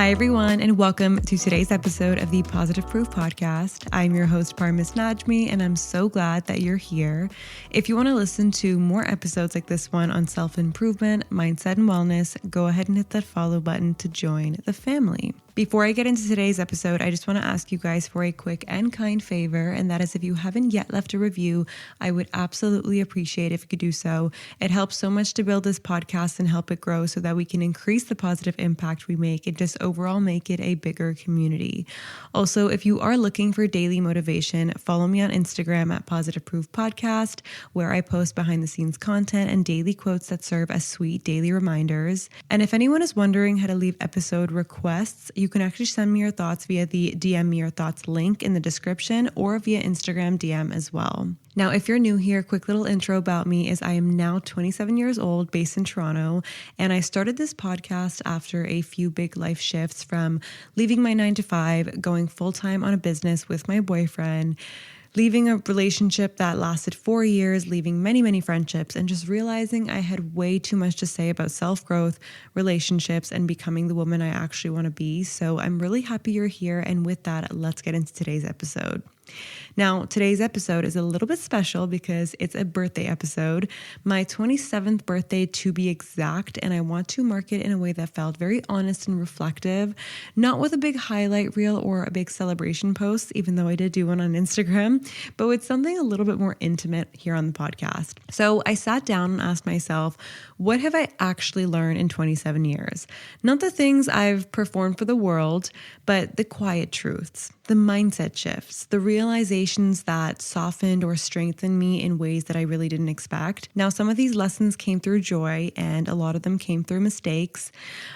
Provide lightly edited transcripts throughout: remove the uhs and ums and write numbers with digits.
Hi, everyone, and welcome to today's episode of the Positive Proof Podcast. I'm your host, Parmis Najmi, and I'm so glad that you're here. If you want to listen to more episodes like this one on self-improvement, mindset, and wellness, go ahead and hit that follow button to join the family. Before I get into today's episode, I just want to ask you guys for a quick and kind favor, and that is if you haven't yet left a review, I would absolutely appreciate if you could do so. It helps so much to build this podcast and help it grow so that we can increase the positive impact we make and just overall make it a bigger community. Also, if you are looking for daily motivation, follow me on Instagram at Positive Proof Podcast, where I post behind the scenes content and daily quotes that serve as sweet daily reminders. And if anyone is wondering how to leave episode requests, you can actually send me your thoughts via the DM me your thoughts link in the description or via Instagram DM as well. Now, if you're new here, quick little intro about me is I am now 27 years old, based in Toronto, and I started this podcast after a few big life shifts from leaving my 9-to-5, going full-time on a business with my boyfriend, leaving a relationship that lasted 4 years, leaving many friendships, and just realizing I had way too much to say about self-growth, relationships, and becoming the woman I actually want to be. So I'm really happy you're here. And with that, let's get into today's episode. Now, today's episode is a little bit special because it's a birthday episode, my 27th birthday to be exact, and I want to mark it in a way that felt very honest and reflective, not with a big highlight reel or a big celebration post, even though I did do one on Instagram, but with something a little bit more intimate here on the podcast. So I sat down and asked myself, what have I actually learned in 27 years? Not the things I've performed for the world, but the quiet truths, the mindset shifts, the realizations that softened or strengthened me in ways that I really didn't expect. Now, some of these lessons came through joy and a lot of them came through mistakes.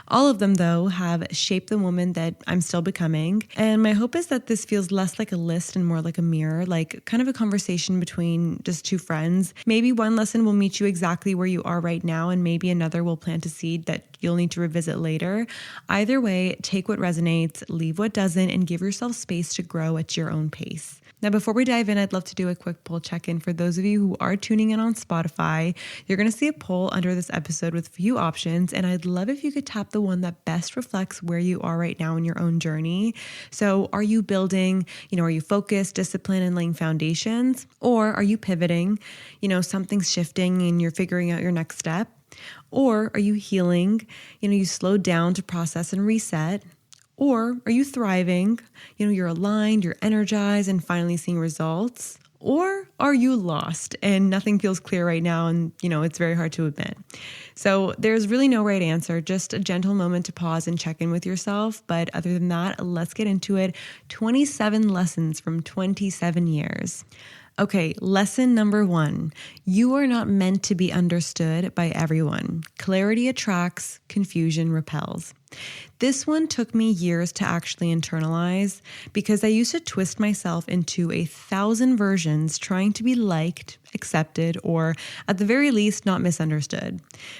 All of them, though, have shaped the woman that I'm still becoming. And my hope is that this feels less like a list and more like a mirror, like kind of a conversation between just two friends. Maybe one lesson will meet you exactly where you are right now, and maybe another will plant a seed that you'll need to revisit later. Either way, take what resonates, leave what doesn't, and give yourself space to grow at your own pace. Now, before we dive in, I'd love to do a quick poll check-in for those of you who are tuning in on Spotify. You're going to see a poll under this episode with a few options, and I'd love if you could tap the one that best reflects where you are right now in your own journey. So are you building, are you focused, disciplined, and laying foundations? Or are you pivoting, something's shifting and you're figuring out your next step? Or are you healing, you slowed down to process and reset? Or are you thriving? You're aligned, you're energized, and finally seeing results. Or are you lost and nothing feels clear right now and, it's very hard to admit? So there's really no right answer, just a gentle moment to pause and check in with yourself. But other than that, let's get into it. 27 lessons from 27 years. Okay, lesson number 1. You are not meant to be understood by everyone. Clarity attracts, confusion repels. This one took me years to actually internalize because I used to twist myself into 1,000 versions trying to be liked, accepted, or at the very least not misunderstood.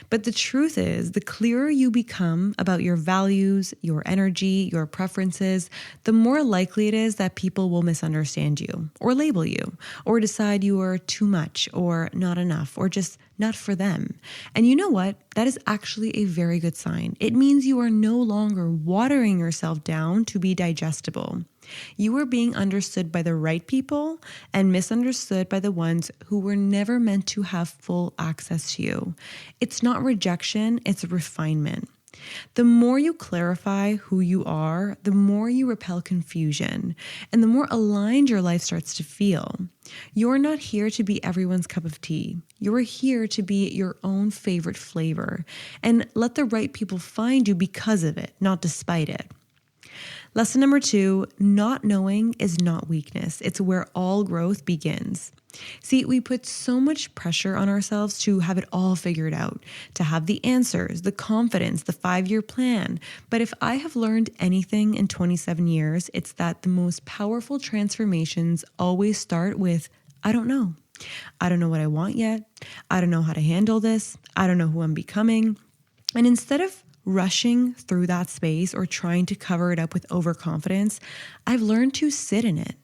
But the truth is, the clearer you become about your values, your energy, your preferences, the more likely it is that people will misunderstand you or label you or decide you are too much or not enough or just not for them. And you know what? That is actually a very good sign. It means you are no longer watering yourself down to be digestible. You are being understood by the right people and misunderstood by the ones who were never meant to have full access to you. It's not rejection, it's refinement. The more you clarify who you are, the more you repel confusion and the more aligned your life starts to feel. You're not here to be everyone's cup of tea. You're here to be your own favorite flavor and let the right people find you because of it, not despite it. Lesson number 2, not knowing is not weakness. It's where all growth begins. See, we put so much pressure on ourselves to have it all figured out, to have the answers, the confidence, the 5-year plan. But if I have learned anything in 27 years, it's that the most powerful transformations always start with, I don't know. I don't know what I want yet. I don't know how to handle this. I don't know who I'm becoming. And instead of rushing through that space or trying to cover it up with overconfidence, I've learned to sit in it,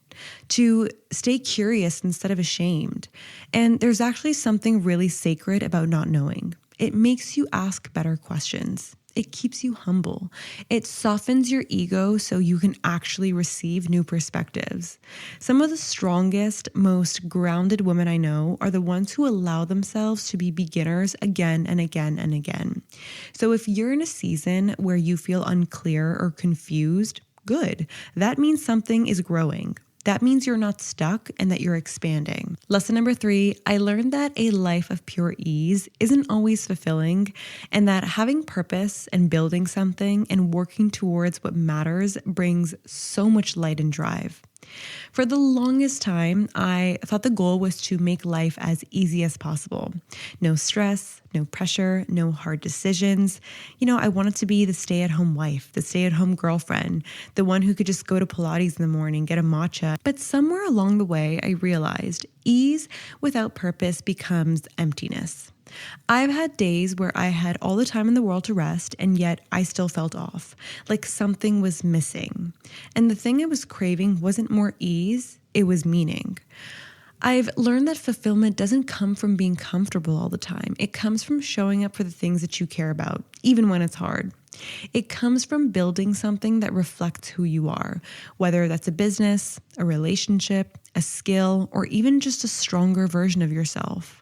to stay curious instead of ashamed. And there's actually something really sacred about not knowing. It makes you ask better questions. It keeps you humble. It softens your ego so you can actually receive new perspectives. Some of the strongest, most grounded women I know are the ones who allow themselves to be beginners again and again and again. So if you're in a season where you feel unclear or confused, good. That means something is growing. That means you're not stuck and that you're expanding. Lesson number 3, I learned that a life of pure ease isn't always fulfilling, and that having purpose and building something and working towards what matters brings so much light and drive. For the longest time, I thought the goal was to make life as easy as possible. No stress, no pressure, no hard decisions. I wanted to be the stay-at-home wife, the stay-at-home girlfriend, the one who could just go to Pilates in the morning, get a matcha. But somewhere along the way, I realized ease without purpose becomes emptiness. I've had days where I had all the time in the world to rest, and yet I still felt off, like something was missing. And the thing I was craving wasn't more ease, it was meaning. I've learned that fulfillment doesn't come from being comfortable all the time. It comes from showing up for the things that you care about, even when it's hard. It comes from building something that reflects who you are, whether that's a business, a relationship, a skill, or even just a stronger version of yourself.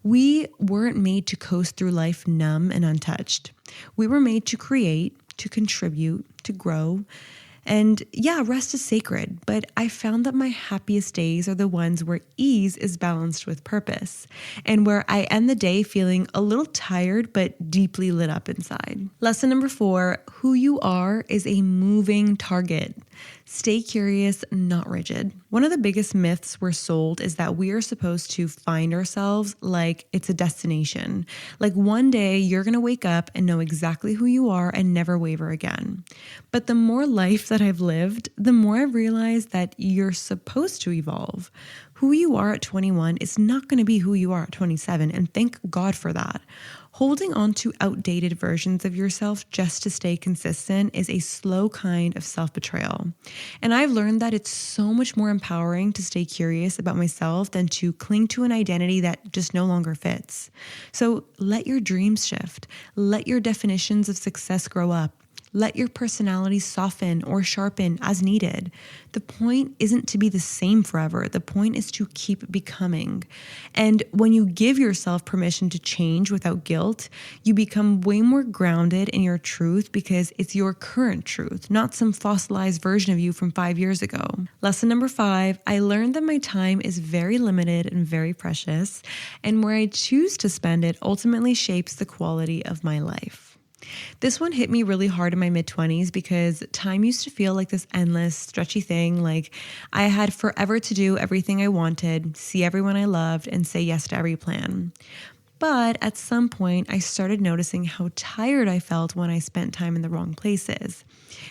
We weren't made to coast through life numb and untouched. We were made to create, to contribute, to grow. And yeah, rest is sacred, but I found that my happiest days are the ones where ease is balanced with purpose and where I end the day feeling a little tired but deeply lit up inside. Lesson number 4, who you are is a moving target. Stay curious, not rigid. One of the biggest myths we're sold is that we are supposed to find ourselves like it's a destination. Like one day you're going to wake up and know exactly who you are and never waver again. But the more life that I've lived, the more I've realized that you're supposed to evolve. Who you are at 21 is not going to be who you are at 27, and thank God for that. Holding on to outdated versions of yourself just to stay consistent is a slow kind of self-betrayal. And I've learned that it's so much more empowering to stay curious about myself than to cling to an identity that just no longer fits. So let your dreams shift. Let your definitions of success grow up. Let your personality soften or sharpen as needed. The point isn't to be the same forever. The point is to keep becoming. And when you give yourself permission to change without guilt, you become way more grounded in your truth because it's your current truth, not some fossilized version of you from 5 years ago. Lesson number 5, I learned that my time is very limited and very precious, and where I choose to spend it ultimately shapes the quality of my life. This one hit me really hard in my mid-20s because time used to feel like this endless, stretchy thing. Like I had forever to do everything I wanted, see everyone I loved, and say yes to every plan. But at some point, I started noticing how tired I felt when I spent time in the wrong places,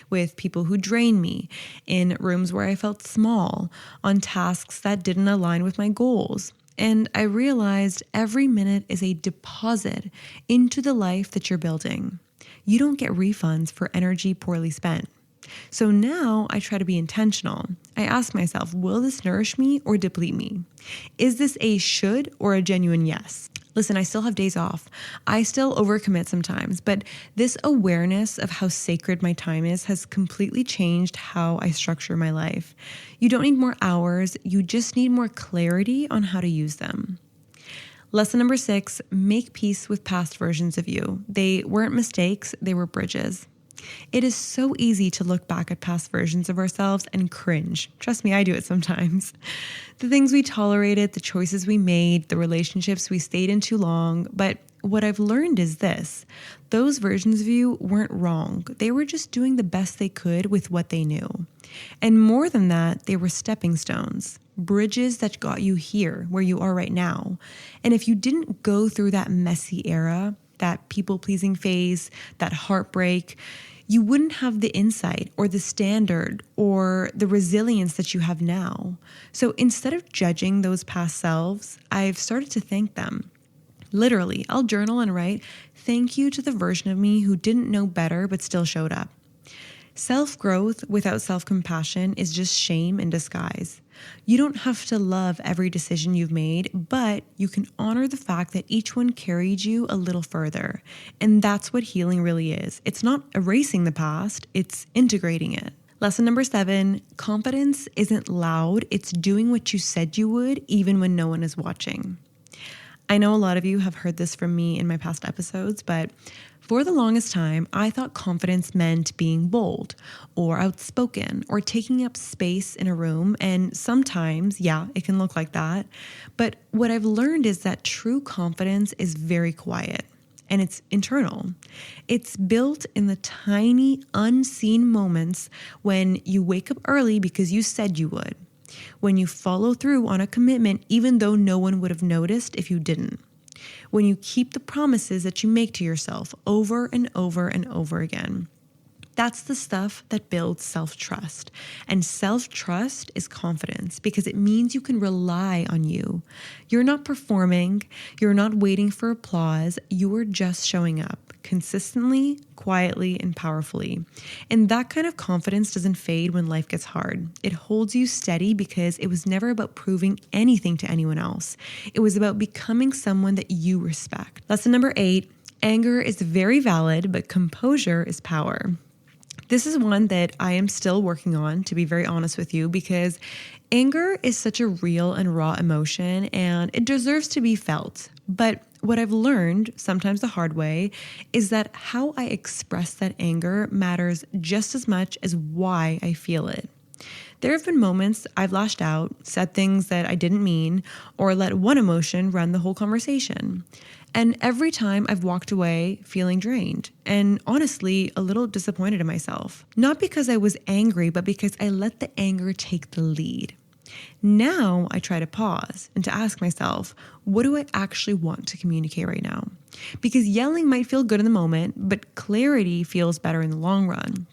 with people who drained me, in rooms where I felt small, on tasks that didn't align with my goals. And I realized every minute is a deposit into the life that you're building. You don't get refunds for energy poorly spent. So now I try to be intentional. I ask myself, will this nourish me or deplete me? Is this a should or a genuine yes? Listen, I still have days off. I still overcommit sometimes, but this awareness of how sacred my time is has completely changed how I structure my life. You don't need more hours. You just need more clarity on how to use them. Lesson number 6, make peace with past versions of you. They weren't mistakes, they were bridges. It is so easy to look back at past versions of ourselves and cringe. Trust me, I do it sometimes. The things we tolerated, the choices we made, the relationships we stayed in too long. But what I've learned is this: those versions of you weren't wrong. They were just doing the best they could with what they knew. And more than that, they were stepping stones, bridges that got you here, where you are right now. And if you didn't go through that messy era, that people-pleasing phase, that heartbreak, you wouldn't have the insight or the standard or the resilience that you have now. So instead of judging those past selves, I've started to thank them. Literally, I'll journal and write, "Thank you to the version of me who didn't know better but still showed up." Self-growth without self-compassion is just shame in disguise. You don't have to love every decision you've made, but you can honor the fact that each one carried you a little further. And that's what healing really is. It's not erasing the past, it's integrating it. Lesson number 7, confidence isn't loud, it's doing what you said you would, even when no one is watching. I know a lot of you have heard this from me in my past episodes, but for the longest time, I thought confidence meant being bold or outspoken or taking up space in a room. And sometimes, yeah, it can look like that. But what I've learned is that true confidence is very quiet and it's internal. It's built in the tiny, unseen moments when you wake up early because you said you would, when you follow through on a commitment even though no one would have noticed if you didn't, when you keep the promises that you make to yourself over and over and over again. That's the stuff that builds self-trust. And self-trust is confidence because it means you can rely on you. You're not performing. You're not waiting for applause. You are just showing up consistently, quietly, and powerfully. And that kind of confidence doesn't fade when life gets hard. It holds you steady because it was never about proving anything to anyone else. It was about becoming someone that you respect. Lesson number 8, anger is very valid, but composure is power. This is one that I am still working on, to be very honest with you, because anger is such a real and raw emotion and it deserves to be felt. But what I've learned, sometimes the hard way, is that how I express that anger matters just as much as why I feel it. There have been moments I've lashed out, said things that I didn't mean, or let one emotion run the whole conversation. And every time I've walked away feeling drained and honestly a little disappointed in myself. Not because I was angry, but because I let the anger take the lead. Now I try to pause and to ask myself, what do I actually want to communicate right now? Because yelling might feel good in the moment, but clarity feels better in the long run.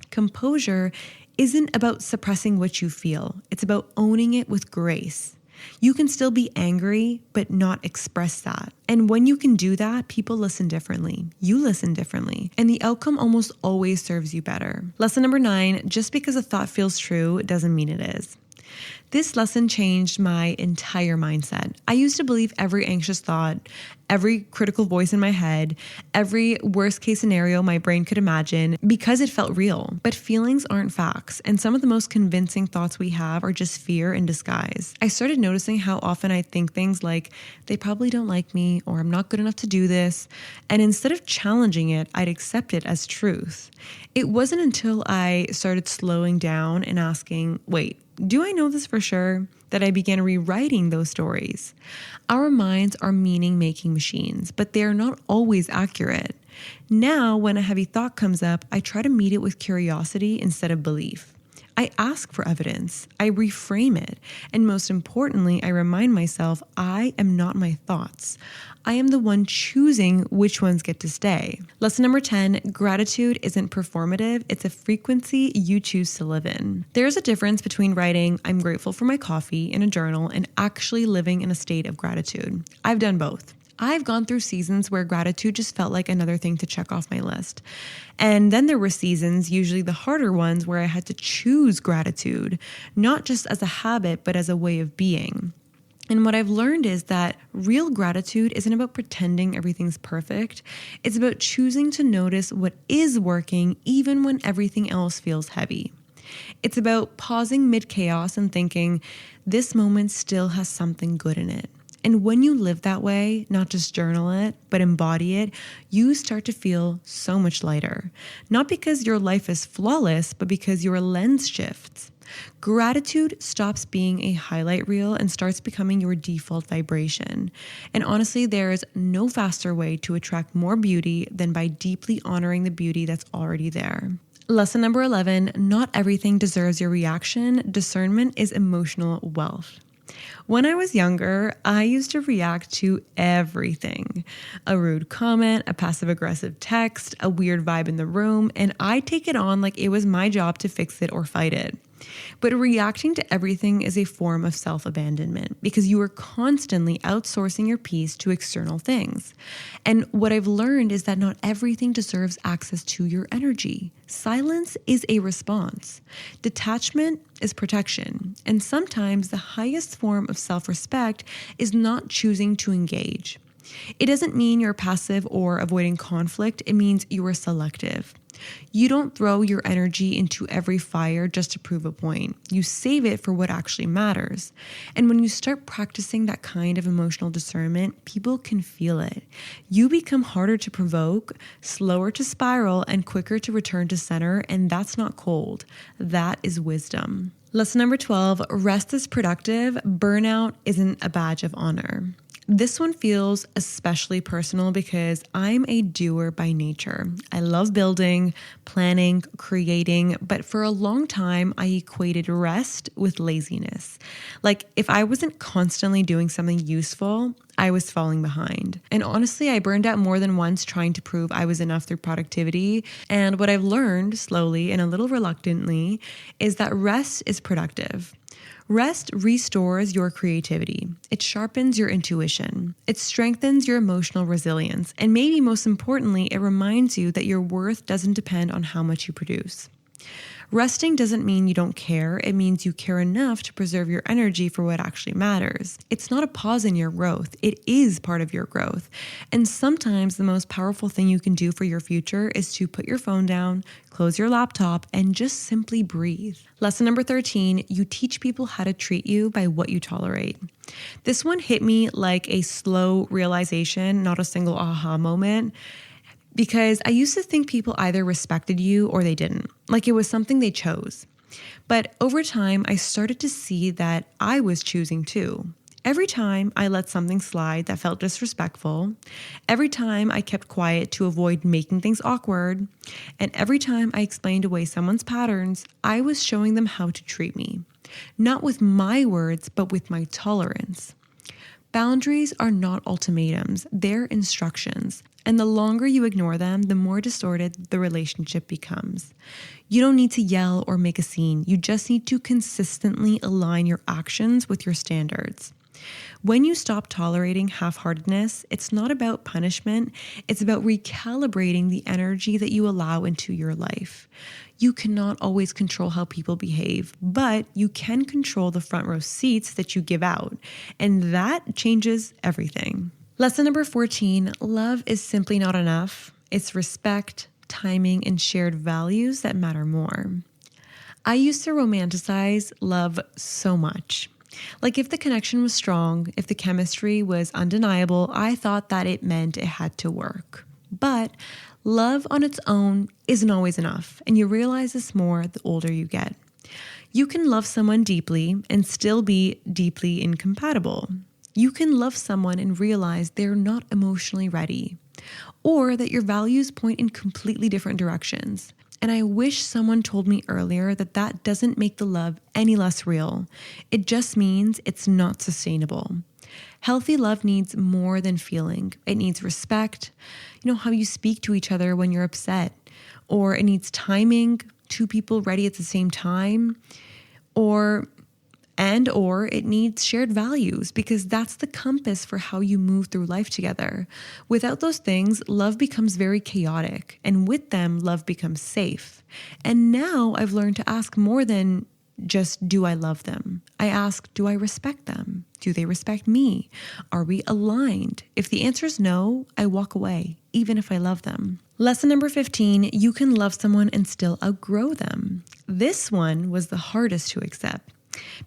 Composure isn't about suppressing what you feel. It's about owning it with grace. You can still be angry, but not express that. And when you can do that, people listen differently. You listen differently. And the outcome almost always serves you better. Lesson number 9, just because a thought feels true doesn't mean it is. This lesson changed my entire mindset. I used to believe every anxious thought, every critical voice in my head, every worst case scenario my brain could imagine because it felt real. But feelings aren't facts, and some of the most convincing thoughts we have are just fear in disguise. I started noticing how often I think things like, they probably don't like me, or I'm not good enough to do this. And instead of challenging it, I'd accept it as truth. It wasn't until I started slowing down and asking, wait, do I know this for sure? That I began rewriting those stories. Our minds are meaning-making machines, but they are not always accurate. Now, when a heavy thought comes up, I try to meet it with curiosity instead of belief. I ask for evidence, I reframe it, and most importantly, I remind myself I am not my thoughts. I am the one choosing which ones get to stay. Lesson number 10, gratitude isn't performative, it's a frequency you choose to live in. There's a difference between writing, I'm grateful for my coffee in a journal and actually living in a state of gratitude. I've done both. I've gone through seasons where gratitude just felt like another thing to check off my list. And then there were seasons, usually the harder ones, where I had to choose gratitude, not just as a habit, but as a way of being. And what I've learned is that real gratitude isn't about pretending everything's perfect. It's about choosing to notice what is working even when everything else feels heavy. It's about pausing mid-chaos and thinking, this moment still has something good in it. And when you live that way, not just journal it, but embody it, you start to feel so much lighter. Not because your life is flawless, but because your lens shifts. Gratitude stops being a highlight reel and starts becoming your default vibration. And honestly, there is no faster way to attract more beauty than by deeply honoring the beauty that's already there. Lesson number 11, not everything deserves your reaction. Discernment is emotional wealth. When I was younger, I used to react to everything. A rude comment, a passive-aggressive text, a weird vibe in the room, and I take it on like it was my job to fix it or fight it. But reacting to everything is a form of self-abandonment because you are constantly outsourcing your peace to external things. And what I've learned is that not everything deserves access to your energy. Silence is a response. Detachment is protection. And sometimes the highest form of self-respect is not choosing to engage. It doesn't mean you're passive or avoiding conflict. It means you are selective. You don't throw your energy into every fire just to prove a point. You save it for what actually matters. And when you start practicing that kind of emotional discernment, people can feel it. You become harder to provoke, slower to spiral, and quicker to return to center. And that's not cold. That is wisdom. Lesson number 12, rest is productive. Burnout isn't a badge of honor. This one feels especially personal because I'm a doer by nature. I love building, planning, creating, but for a long time, I equated rest with laziness. Like if I wasn't constantly doing something useful, I was falling behind. And honestly, I burned out more than once trying to prove I was enough through productivity. And what I've learned slowly and a little reluctantly is that rest is productive. Rest restores your creativity. It sharpens your intuition. It strengthens your emotional resilience. And maybe most importantly, it reminds you that your worth doesn't depend on how much you produce. Resting doesn't mean you don't care. It means you care enough to preserve your energy for what actually matters. It's not a pause in your growth. It is part of your growth. And sometimes the most powerful thing you can do for your future is to put your phone down, close your laptop, and just simply breathe. Lesson number 13, you teach people how to treat you by what you tolerate. This one hit me like a slow realization, not a single aha moment. Because I used to think people either respected you or they didn't, like it was something they chose. But over time, I started to see that I was choosing too. Every time I let something slide that felt disrespectful, every time I kept quiet to avoid making things awkward, and every time I explained away someone's patterns, I was showing them how to treat me. Not with my words, but with my tolerance. Boundaries are not ultimatums, they're instructions. And the longer you ignore them, the more distorted the relationship becomes. You don't need to yell or make a scene. You just need to consistently align your actions with your standards. When you stop tolerating half-heartedness, it's not about punishment. It's about recalibrating the energy that you allow into your life. You cannot always control how people behave, but you can control the front row seats that you give out. And that changes everything. Lesson number 14, love is simply not enough. It's respect, timing, and shared values that matter more. I used to romanticize love so much. Like if the connection was strong, if the chemistry was undeniable, I thought that it meant it had to work. But love on its own isn't always enough, and you realize this more the older you get. You can love someone deeply and still be deeply incompatible. You can love someone and realize they're not emotionally ready, or that your values point in completely different directions. And I wish someone told me earlier that that doesn't make the love any less real. It just means it's not sustainable. Healthy love needs more than feeling. It needs respect, how you speak to each other when you're upset, or it needs timing, two people ready at the same time, or it needs shared values because that's the compass for how you move through life together. Without those things, love becomes very chaotic, and with them, love becomes safe. And now I've learned to ask more than just, do I love them? I ask, do I respect them? Do they respect me? Are we aligned? If the answer is no, I walk away, even if I love them. Lesson number 15, you can love someone and still outgrow them. This one was the hardest to accept.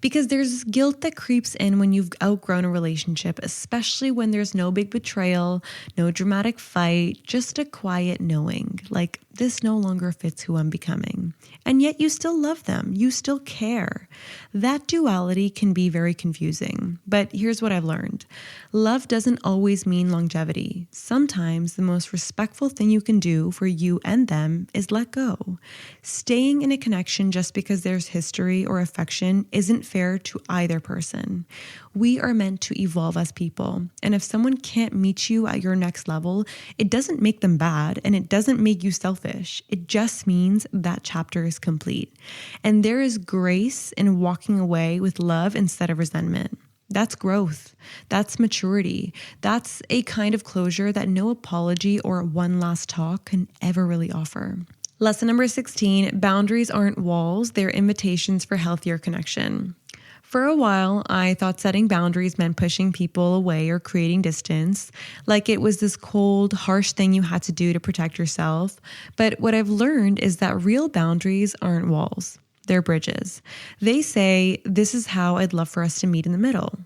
Because there's guilt that creeps in when you've outgrown a relationship, especially when there's no big betrayal, no dramatic fight, just a quiet knowing, like this no longer fits who I'm becoming. And yet you still love them, you still care. That duality can be very confusing, but here's what I've learned. Love doesn't always mean longevity. Sometimes the most respectful thing you can do for you and them is let go. Staying in a connection just because there's history or affection isn't fair to either person. We are meant to evolve as people. And if someone can't meet you at your next level, it doesn't make them bad and it doesn't make you selfish. selfish. It just means that chapter is complete. And there is grace in walking away with love instead of resentment. That's growth. That's maturity. That's a kind of closure that no apology or one last talk can ever really offer. Lesson number 16, boundaries aren't walls, they're invitations for healthier connection. For a while, I thought setting boundaries meant pushing people away or creating distance, like it was this cold, harsh thing you had to do to protect yourself. But what I've learned is that real boundaries aren't walls, they're bridges. They say, this is how I'd love for us to meet in the middle.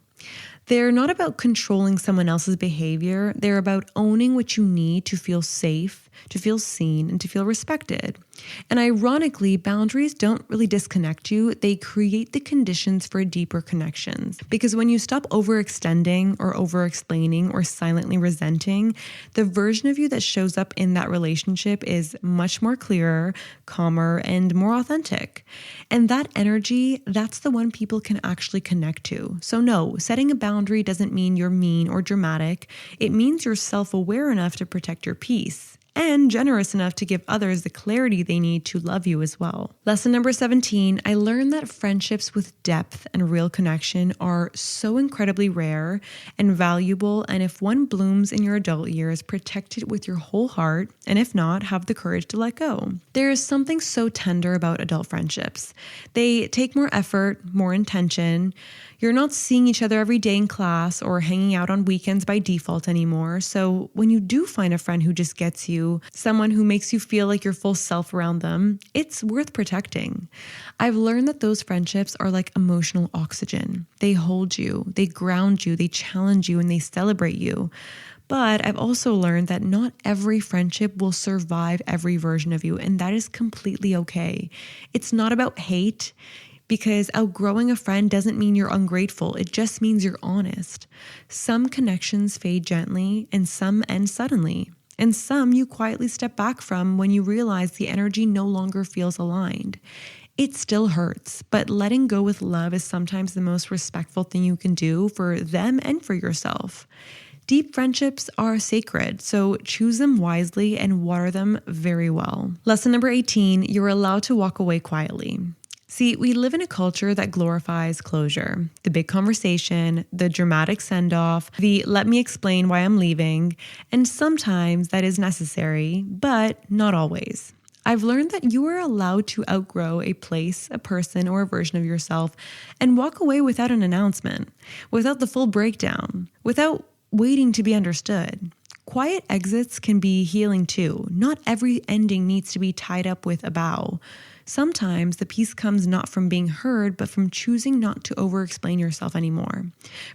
They're not about controlling someone else's behavior. They're about owning what you need to feel safe, to feel seen, and to feel respected. And ironically, boundaries don't really disconnect you. They create the conditions for deeper connections. Because when you stop overextending or over-explaining or silently resenting, the version of you that shows up in that relationship is much more clearer, calmer, and more authentic. And that energy, that's the one people can actually connect to. So no, setting a boundary doesn't mean you're mean or dramatic. It means you're self-aware enough to protect your peace, and generous enough to give others the clarity they need to love you as well. Lesson number 17, I learned that friendships with depth and real connection are so incredibly rare and valuable, and if one blooms in your adult years, protect it with your whole heart, and if not, have the courage to let go. There is something so tender about adult friendships. They take more effort, more intention. You're not seeing each other every day in class or hanging out on weekends by default anymore. So when you do find a friend who just gets you, someone who makes you feel like your full self around them, it's worth protecting. I've learned that those friendships are like emotional oxygen. They hold you, they ground you, they challenge you, and they celebrate you. But I've also learned that not every friendship will survive every version of you, and that is completely okay. It's not about hate, because outgrowing a friend doesn't mean you're ungrateful. It just means you're honest. Some connections fade gently and some end suddenly. And some you quietly step back from when you realize the energy no longer feels aligned. It still hurts, but letting go with love is sometimes the most respectful thing you can do for them and for yourself. Deep friendships are sacred, so choose them wisely and water them very well. Lesson number 18, you're allowed to walk away quietly. See, we live in a culture that glorifies closure, the big conversation, the dramatic send-off, the let me explain why I'm leaving, and sometimes that is necessary, but not always. I've learned that you are allowed to outgrow a place, a person, or a version of yourself and walk away without an announcement, without the full breakdown, without waiting to be understood. Quiet exits can be healing too. Not every ending needs to be tied up with a bow. Sometimes the peace comes not from being heard, but from choosing not to over-explain yourself anymore,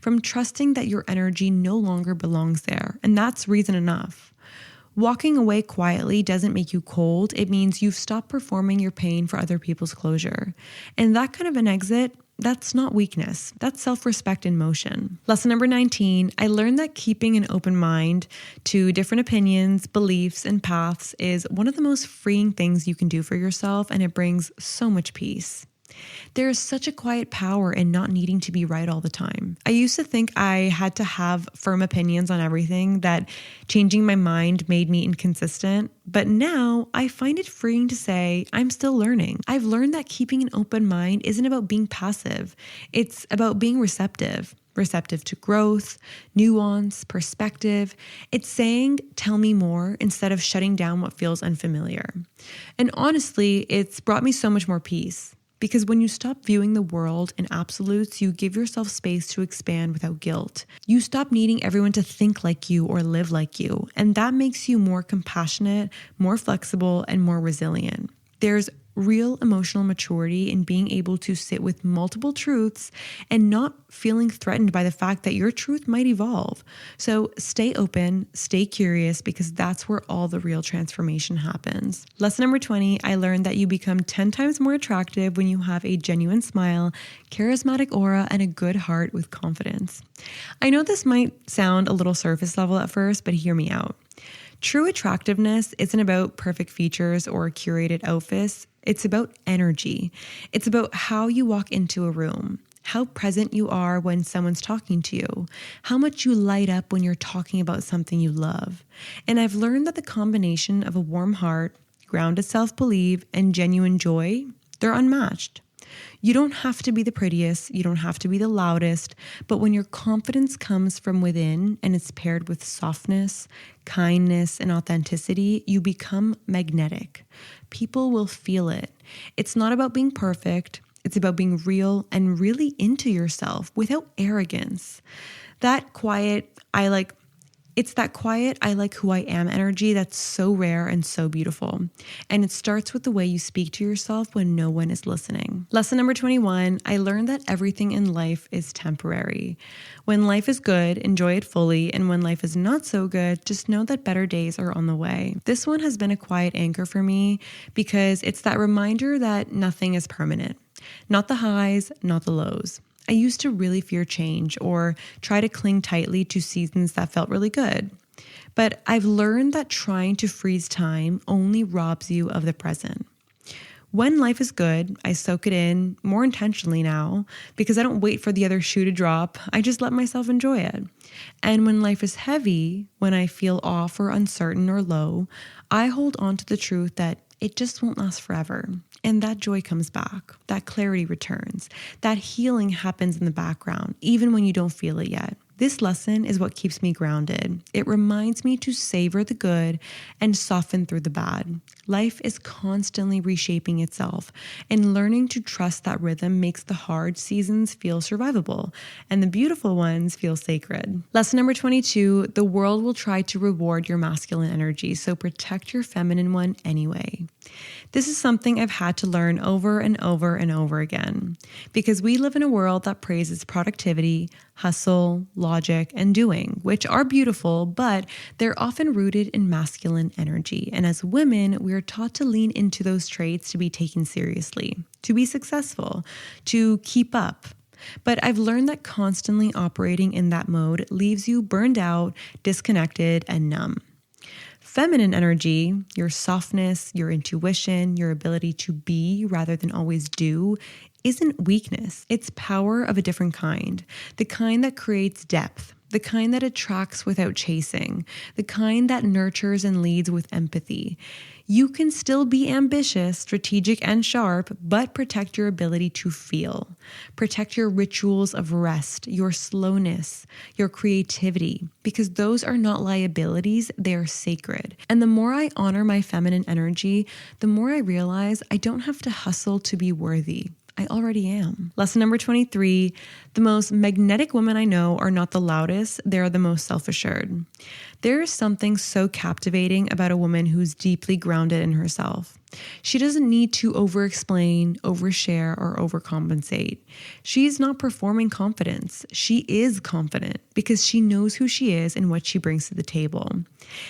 from trusting that your energy no longer belongs there, and that's reason enough. Walking away quietly doesn't make you cold. It means you've stopped performing your pain for other people's closure. And that kind of an exit, that's not weakness. That's self-respect in motion. Lesson number 19, I learned that keeping an open mind to different opinions, beliefs, and paths is one of the most freeing things you can do for yourself, and it brings so much peace. There is such a quiet power in not needing to be right all the time. I used to think I had to have firm opinions on everything, that changing my mind made me inconsistent. But now I find it freeing to say, I'm still learning. I've learned that keeping an open mind isn't about being passive. It's about being receptive to growth, nuance, perspective. It's saying, tell me more, instead of shutting down what feels unfamiliar. And honestly, it's brought me so much more peace. Because when you stop viewing the world in absolutes, you give yourself space to expand without guilt. You stop needing everyone to think like you or live like you, and that makes you more compassionate, more flexible, and more resilient. There's real emotional maturity in being able to sit with multiple truths and not feeling threatened by the fact that your truth might evolve. So stay open, stay curious, because that's where all the real transformation happens. Lesson number 20, I learned that you become 10 times more attractive when you have a genuine smile, charismatic aura, and a good heart with confidence. I know this might sound a little surface level at first, but hear me out. True attractiveness isn't about perfect features or curated outfits. It's about energy. It's about how you walk into a room, how present you are when someone's talking to you, how much you light up when you're talking about something you love. And I've learned that the combination of a warm heart, grounded self-belief, and genuine joy, they're unmatched. You don't have to be the prettiest, you don't have to be the loudest, but when your confidence comes from within and it's paired with softness, kindness, and authenticity, you become magnetic. People will feel it. It's not about being perfect, it's about being real and really into yourself without arrogance. It's that quiet, I like who I am energy that's so rare and so beautiful. And it starts with the way you speak to yourself when no one is listening. Lesson number 21, I learned that everything in life is temporary. When life is good, enjoy it fully. And when life is not so good, just know that better days are on the way. This one has been a quiet anchor for me because it's that reminder that nothing is permanent. Not the highs, not the lows. I used to really fear change or try to cling tightly to seasons that felt really good. But I've learned that trying to freeze time only robs you of the present. When life is good, I soak it in more intentionally now because I don't wait for the other shoe to drop. I just let myself enjoy it. And when life is heavy, when I feel off or uncertain or low, I hold on to the truth that it just won't last forever. And that joy comes back, that clarity returns, that healing happens in the background, even when you don't feel it yet. This lesson is what keeps me grounded. It reminds me to savor the good and soften through the bad. Life is constantly reshaping itself, and learning to trust that rhythm makes the hard seasons feel survivable and the beautiful ones feel sacred. Lesson number 22, the world will try to reward your masculine energy, so protect your feminine one anyway. This is something I've had to learn over and over and over again because we live in a world that praises productivity, hustle, logic, and doing, which are beautiful, but they're often rooted in masculine energy. And as women, we're taught to lean into those traits to be taken seriously, to be successful, to keep up. But I've learned that constantly operating in that mode leaves you burned out, disconnected, and numb. Feminine energy, your softness, your intuition, your ability to be rather than always do, isn't weakness. It's power of a different kind. The kind that creates depth, the kind that attracts without chasing, the kind that nurtures and leads with empathy. You can still be ambitious, strategic, and sharp, but protect your ability to feel. Protect your rituals of rest, your slowness, your creativity, because those are not liabilities, they are sacred. And the more I honor my feminine energy, the more I realize I don't have to hustle to be worthy. I already am. Lesson number 23, the most magnetic women I know are not the loudest, they're the most self-assured. There is something so captivating about a woman who's deeply grounded in herself. She doesn't need to over-explain, overshare, or overcompensate. She's not performing confidence. She is confident because she knows who she is and what she brings to the table.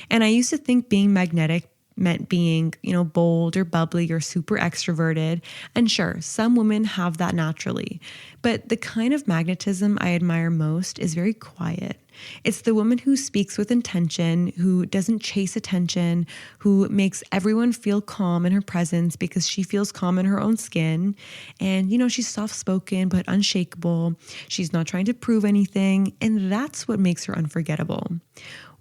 And I used to think being magnetic meant being, bold or bubbly or super extroverted. And sure, some women have that naturally. But the kind of magnetism I admire most is very quiet. It's the woman who speaks with intention, who doesn't chase attention, who makes everyone feel calm in her presence because she feels calm in her own skin. And, she's soft-spoken but unshakable. She's not trying to prove anything. And that's what makes her unforgettable.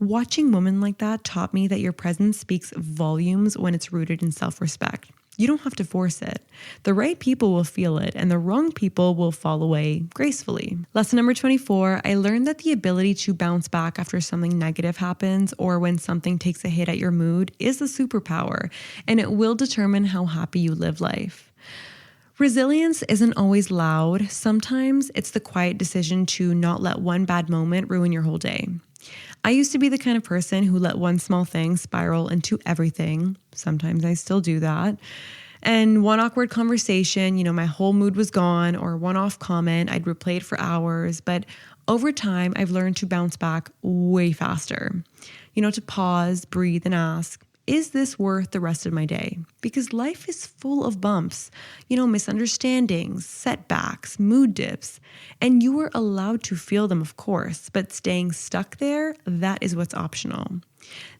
Watching women like that taught me that your presence speaks volumes when it's rooted in self-respect. You don't have to force it. The right people will feel it, and the wrong people will fall away gracefully. Lesson number 24, I learned that the ability to bounce back after something negative happens or when something takes a hit at your mood is a superpower, and it will determine how happy you live life. Resilience isn't always loud. Sometimes it's the quiet decision to not let one bad moment ruin your whole day. I used to be the kind of person who let one small thing spiral into everything. Sometimes I still do that. And one awkward conversation, my whole mood was gone, or one off comment, I'd replay it for hours. But over time, I've learned to bounce back way faster. To pause, breathe, and ask, is this worth the rest of my day? Because life is full of bumps, misunderstandings, setbacks, mood dips, and you are allowed to feel them, of course, but staying stuck there, that is what's optional.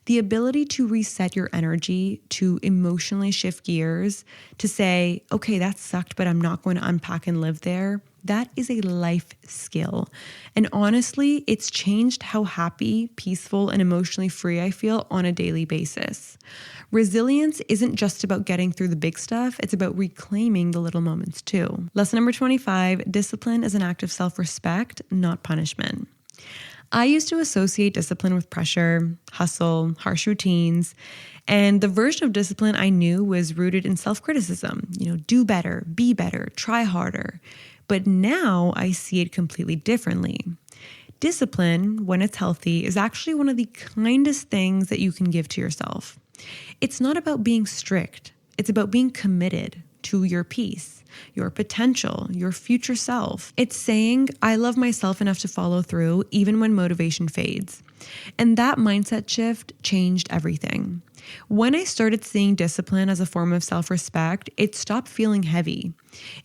The ability to reset your energy, to emotionally shift gears, to say, okay, that sucked, but I'm not going to unpack and live there, That is a life skill. And honestly, it's changed how happy, peaceful, and emotionally free I feel on a daily basis. Resilience isn't just about getting through the big stuff, it's about reclaiming the little moments too. Lesson number 25, discipline is an act of self-respect, not punishment. I used to associate discipline with pressure, hustle, harsh routines, and the version of discipline I knew was rooted in self-criticism. Do better, be better, try harder. But now I see it completely differently. Discipline, when it's healthy, is actually one of the kindest things that you can give to yourself. It's not about being strict. It's about being committed to your peace, your potential, your future self. It's saying, I love myself enough to follow through even when motivation fades. And that mindset shift changed everything. When I started seeing discipline as a form of self-respect, it stopped feeling heavy.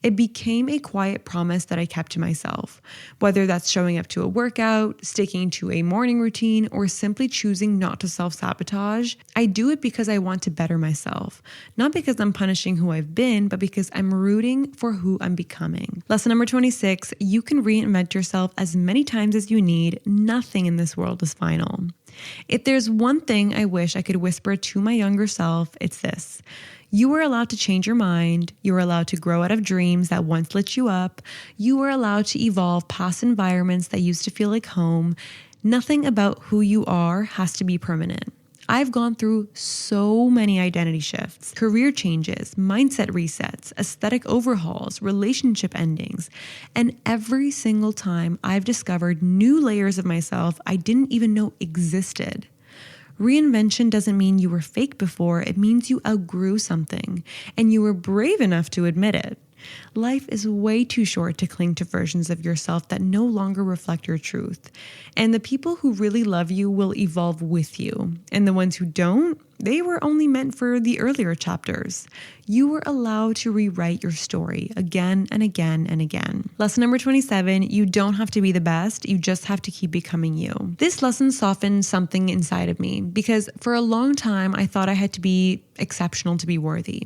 It became a quiet promise that I kept to myself, whether that's showing up to a workout, sticking to a morning routine, or simply choosing not to self-sabotage. I do it because I want to better myself, not because I'm punishing who I've been, but because I'm rooting for who I'm becoming. Lesson number 26, you can reinvent yourself as many times as you need. Nothing in this world is final. If there's one thing I wish I could whisper to my younger self, it's this. You are allowed to change your mind. You are allowed to grow out of dreams that once lit you up. You are allowed to evolve past environments that used to feel like home. Nothing about who you are has to be permanent. I've gone through so many identity shifts, career changes, mindset resets, aesthetic overhauls, relationship endings, and every single time I've discovered new layers of myself I didn't even know existed. Reinvention doesn't mean you were fake before, it means you outgrew something, and you were brave enough to admit it. Life is way too short to cling to versions of yourself that no longer reflect your truth. And the people who really love you will evolve with you. And the ones who don't, they were only meant for the earlier chapters. You were allowed to rewrite your story again and again and again. Lesson number 27, you don't have to be the best, you just have to keep becoming you. This lesson softened something inside of me because for a long time I thought I had to be exceptional to be worthy.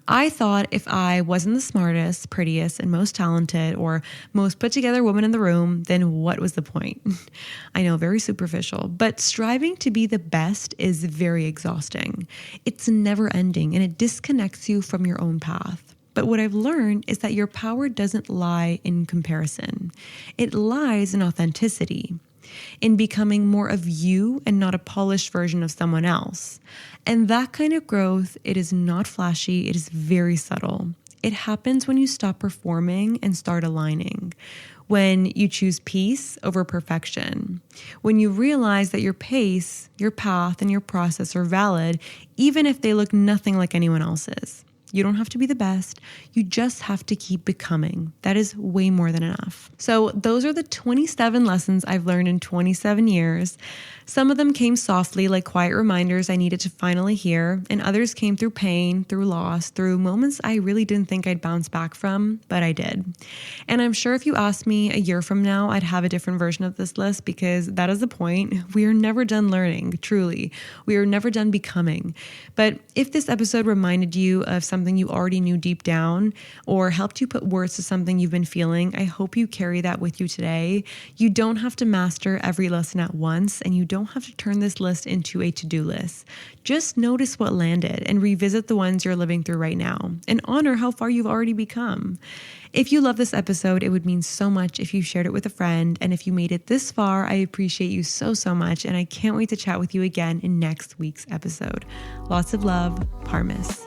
I thought if I wasn't the smartest, prettiest, and most talented or most put together woman in the room, then what was the point? I know, very superficial, but striving to be the best is very exhausting. It's never ending and it disconnects you from your own path. But what I've learned is that your power doesn't lie in comparison. It lies in authenticity, in becoming more of you and not a polished version of someone else. And that kind of growth, it is not flashy, it is very subtle. It happens when you stop performing and start aligning. When you choose peace over perfection. When you realize that your pace, your path, and your process are valid, even if they look nothing like anyone else's. You don't have to be the best. You just have to keep becoming. That is way more than enough. So those are the 27 lessons I've learned in 27 years. Some of them came softly, like quiet reminders I needed to finally hear, and others came through pain, through loss, through moments I really didn't think I'd bounce back from, but I did. And I'm sure if you asked me a year from now, I'd have a different version of this list because that is the point. We are never done learning, truly. We are never done becoming. But if this episode reminded you of something you already knew deep down or helped you put words to something you've been feeling, I hope you carry that with you today. You don't have to master every lesson at once, and you don't have to turn this list into a to-do list. Just notice what landed and revisit the ones you're living through right now and honor how far you've already become. If you love this episode, it would mean so much if you shared it with a friend. And if you made it this far, I appreciate you so, so much. And I can't wait to chat with you again in next week's episode. Lots of love, Parmis.